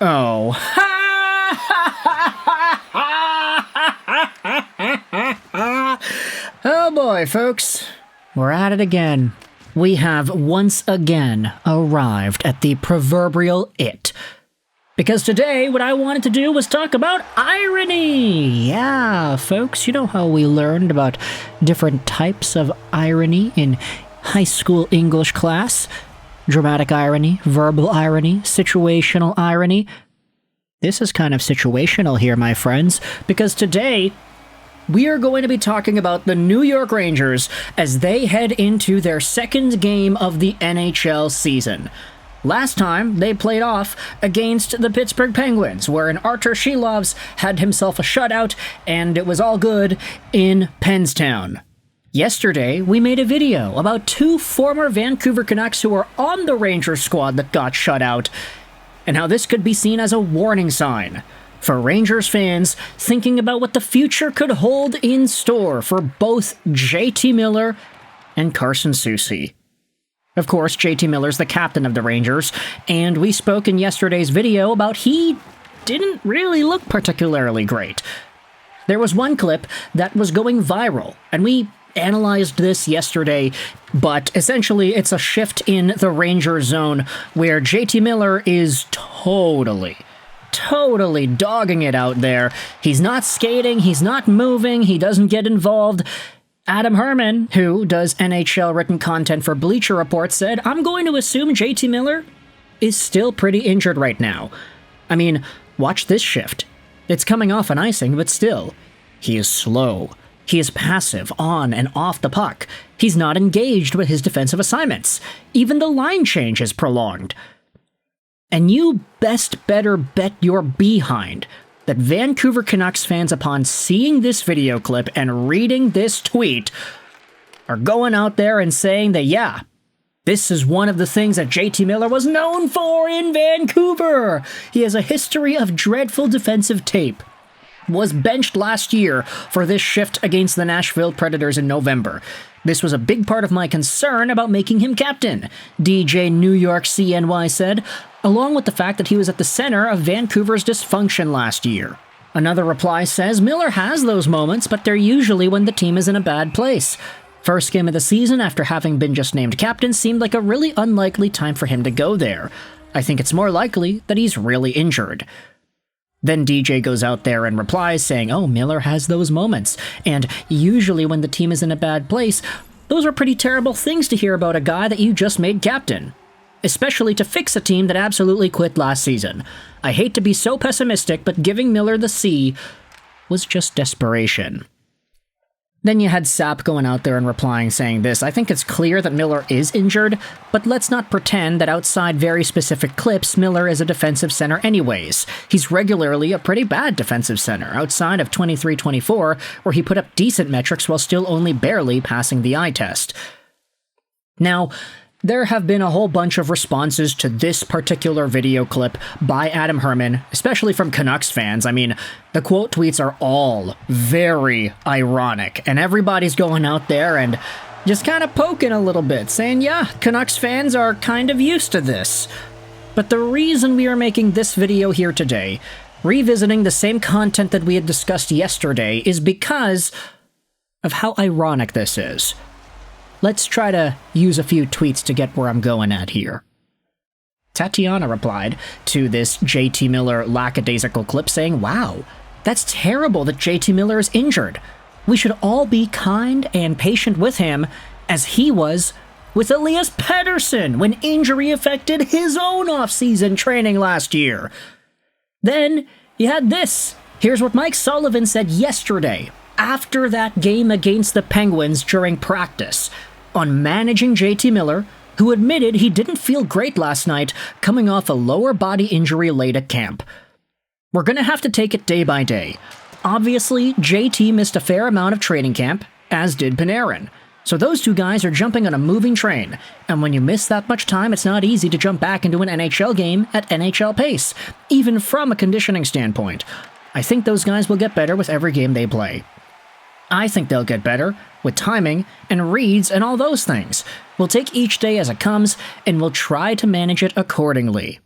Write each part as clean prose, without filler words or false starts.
Oh. Oh boy, folks. We're at it again. We have once again arrived at the proverbial it. Because today, what I wanted to do was talk about irony. Yeah, folks, you know how we learned about different types of irony in high school English class? Dramatic irony, verbal irony, situational irony. This is kind of situational here, my friends, because today we are going to be talking about the New York Rangers as they head into their second game of the NHL season. Last time, they played off against the Pittsburgh Penguins, wherein Artur Shilovs had himself a shutout, and it was all good in Penstown. Yesterday, we made a video about two former Vancouver Canucks who were on the Rangers squad that got shut out, and how this could be seen as a warning sign for Rangers fans thinking about what the future could hold in store for both JT Miller and Carson Soucy. Of course, JT Miller's the captain of the Rangers, and we spoke in yesterday's video about he didn't really look particularly great. There was one clip that was going viral, and we analyzed this yesterday, but essentially it's a shift in the Ranger zone where JT Miller is totally dogging it out there. He's not skating, he's not moving, he doesn't get involved. Adam Herman, who does NHL written content for Bleacher Report, said, "I'm going to assume JT Miller is still pretty injured right now. I mean, watch this shift. It's coming off an icing, but still, he is slow. He is passive on and off the puck. He's not engaged with his defensive assignments. Even the line change is prolonged." And you better bet your behind that Vancouver Canucks fans, upon seeing this video clip and reading this tweet, are going out there and saying that, yeah, this is one of the things that JT Miller was known for in Vancouver. He has a history of dreadful defensive tape. Was benched last year for this shift against the Nashville Predators in November. This was a big part of my concern about making him captain, DJ New York CNY said, along with the fact that he was at the center of Vancouver's dysfunction last year. Another reply says, "Miller has those moments, but they're usually when the team is in a bad place. First game of the season after having been just named captain seemed like a really unlikely time for him to go there. I think it's more likely that he's really injured." Then DJ goes out there and replies saying, "Oh, Miller has those moments. And usually when the team is in a bad place, those are pretty terrible things to hear about a guy that you just made captain. Especially to fix a team that absolutely quit last season. I hate to be so pessimistic, but giving Miller the C was just desperation." Then you had Sapp going out there and replying saying this, "I think it's clear that Miller is injured, but let's not pretend that outside very specific clips, Miller is a defensive center anyways. He's regularly a pretty bad defensive center, outside of 23-24, where he put up decent metrics while still only barely passing the eye test." Now, there have been a whole bunch of responses to this particular video clip by Adam Herman, especially from Canucks fans. I mean, the quote tweets are all very ironic, and everybody's going out there and just kind of poking a little bit, saying, yeah, Canucks fans are kind of used to this. But the reason we are making this video here today, revisiting the same content that we had discussed yesterday, is because of how ironic this is. Let's try to use a few tweets to get where I'm going at here. Tatiana replied to this JT Miller lackadaisical clip saying, "Wow, that's terrible that JT Miller is injured. We should all be kind and patient with him as he was with Elias Pettersson when injury affected his own off-season training last year." Then you had this. Here's what Mike Sullivan said yesterday after that game against the Penguins during practice on managing JT Miller, who admitted he didn't feel great last night coming off a lower body injury late at camp. "We're going to have to take it day by day. Obviously, JT missed a fair amount of training camp, as did Panarin. So those two guys are jumping on a moving train, and when you miss that much time, it's not easy to jump back into an NHL game at NHL pace, even from a conditioning standpoint. I think those guys will get better with every game they play. I think they'll get better with timing and reads and all those things. We'll take each day as it comes, and we'll try to manage it accordingly."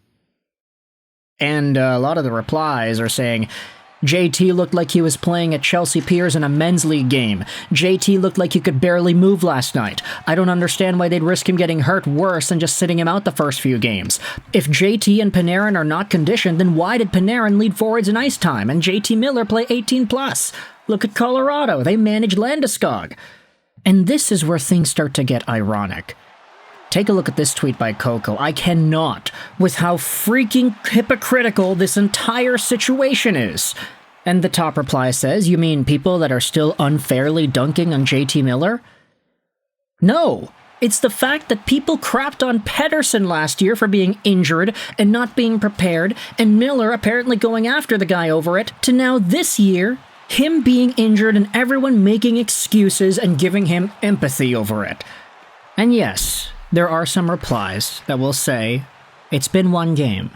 And a lot of the replies are saying, JT looked like he was playing at Chelsea Piers in a men's league game. JT looked like he could barely move last night. I don't understand why they'd risk him getting hurt worse than just sitting him out the first few games. If JT and Panarin are not conditioned, then why did Panarin lead forwards in ice time and JT Miller play 18+? Look at Colorado. They managed Landeskog. And this is where things start to get ironic. Take a look at this tweet by Coco. I cannot, with how freaking hypocritical this entire situation is. And the top reply says, you mean people that are still unfairly dunking on JT Miller? No, it's the fact that people crapped on Pettersson last year for being injured and not being prepared, and Miller apparently going after the guy over it, to now this year, him being injured and everyone making excuses and giving him empathy over it. And yes, there are some replies that will say, it's been one game.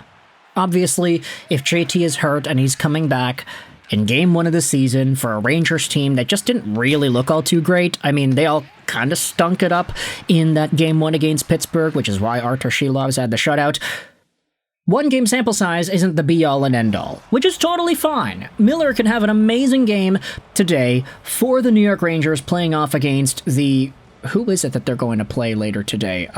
Obviously, if JT is hurt and he's coming back in game 1 of the season for a Rangers team that just didn't really look all too great, I mean, they all kind of stunk it up in that game 1 against Pittsburgh, which is why Artur Shilov's had the shutout. 1 game sample size isn't the be-all and end-all, which is totally fine. Miller can have an amazing game today for the New York Rangers playing off against the... Who is it that they're going to play later today?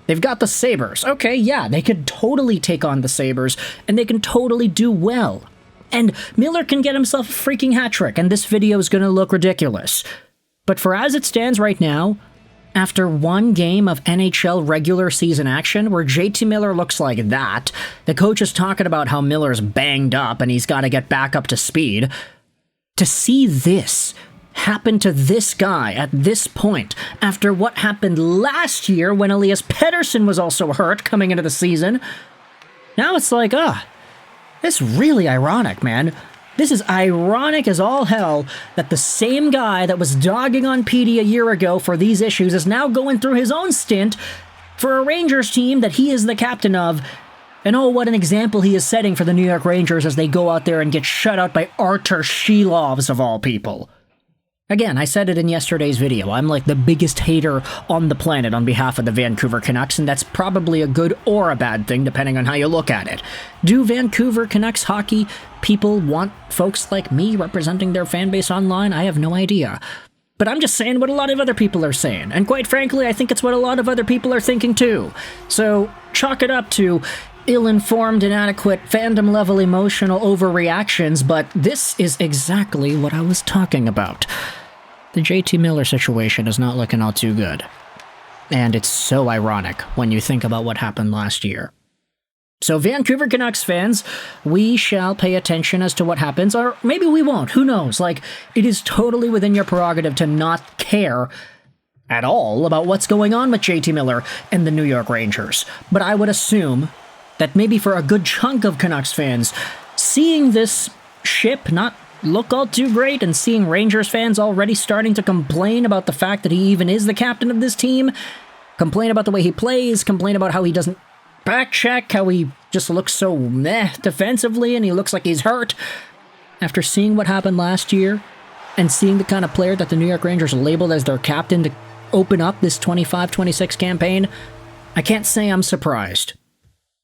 They've got the Sabres. Okay, yeah, they could totally take on the Sabres, and they can totally do well. And Miller can get himself a freaking hat trick, and this video is going to look ridiculous. But for as it stands right now, after 1 game of NHL regular season action where JT Miller looks like that, the coach is talking about how Miller's banged up and he's got to get back up to speed, to see this happen to this guy at this point, after what happened last year when Elias Pettersson was also hurt coming into the season, now it's like, it's really ironic, man. This is ironic as all hell that the same guy that was dogging on Petey a year ago for these issues is now going through his own stint for a Rangers team that he is the captain of. And oh, what an example he is setting for the New York Rangers as they go out there and get shut out by Artur Shilovs of all people. Again, I said it in yesterday's video, I'm like the biggest hater on the planet on behalf of the Vancouver Canucks, and that's probably a good or a bad thing depending on how you look at it. Do Vancouver Canucks hockey people want folks like me representing their fan base online? I have no idea. But I'm just saying what a lot of other people are saying, and quite frankly, I think it's what a lot of other people are thinking too. So, chalk it up to ill-informed, inadequate, fandom-level emotional overreactions, but this is exactly what I was talking about. The JT Miller situation is not looking all too good. And it's so ironic when you think about what happened last year. So Vancouver Canucks fans, we shall pay attention as to what happens, or maybe we won't, who knows? Like, it is totally within your prerogative to not care at all about what's going on with JT Miller and the New York Rangers. But I would assume that maybe for a good chunk of Canucks fans, seeing this ship not look all too great and seeing Rangers fans already starting to complain about the fact that he even is the captain of this team, complain about the way he plays, complain about how he doesn't back check, how he just looks so meh defensively and he looks like he's hurt. After seeing what happened last year and seeing the kind of player that the New York Rangers labeled as their captain to open up this 25-26 campaign, I can't say I'm surprised.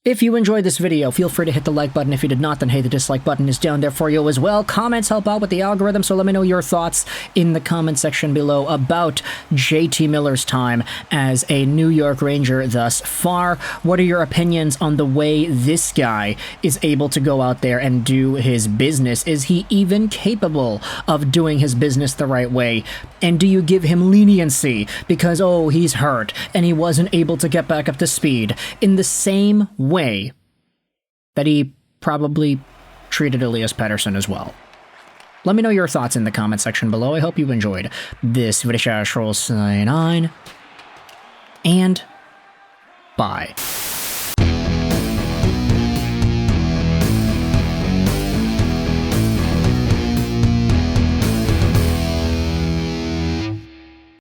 If you enjoyed this video, feel free to hit the like button. If you did not, then hey, the dislike button is down there for you as well. Comments help out with the algorithm, so let me know your thoughts in the comment section below about JT Miller's time as a New York Ranger thus far. What are your opinions on the way this guy is able to go out there and do his business? Is he even capable of doing his business the right way? And do you give him leniency because, oh, he's hurt and he wasn't able to get back up to speed in the same way that he probably treated Elias Pettersson as well? Let me know your thoughts in the comment section below. I hope you enjoyed this video. Sign on, and bye.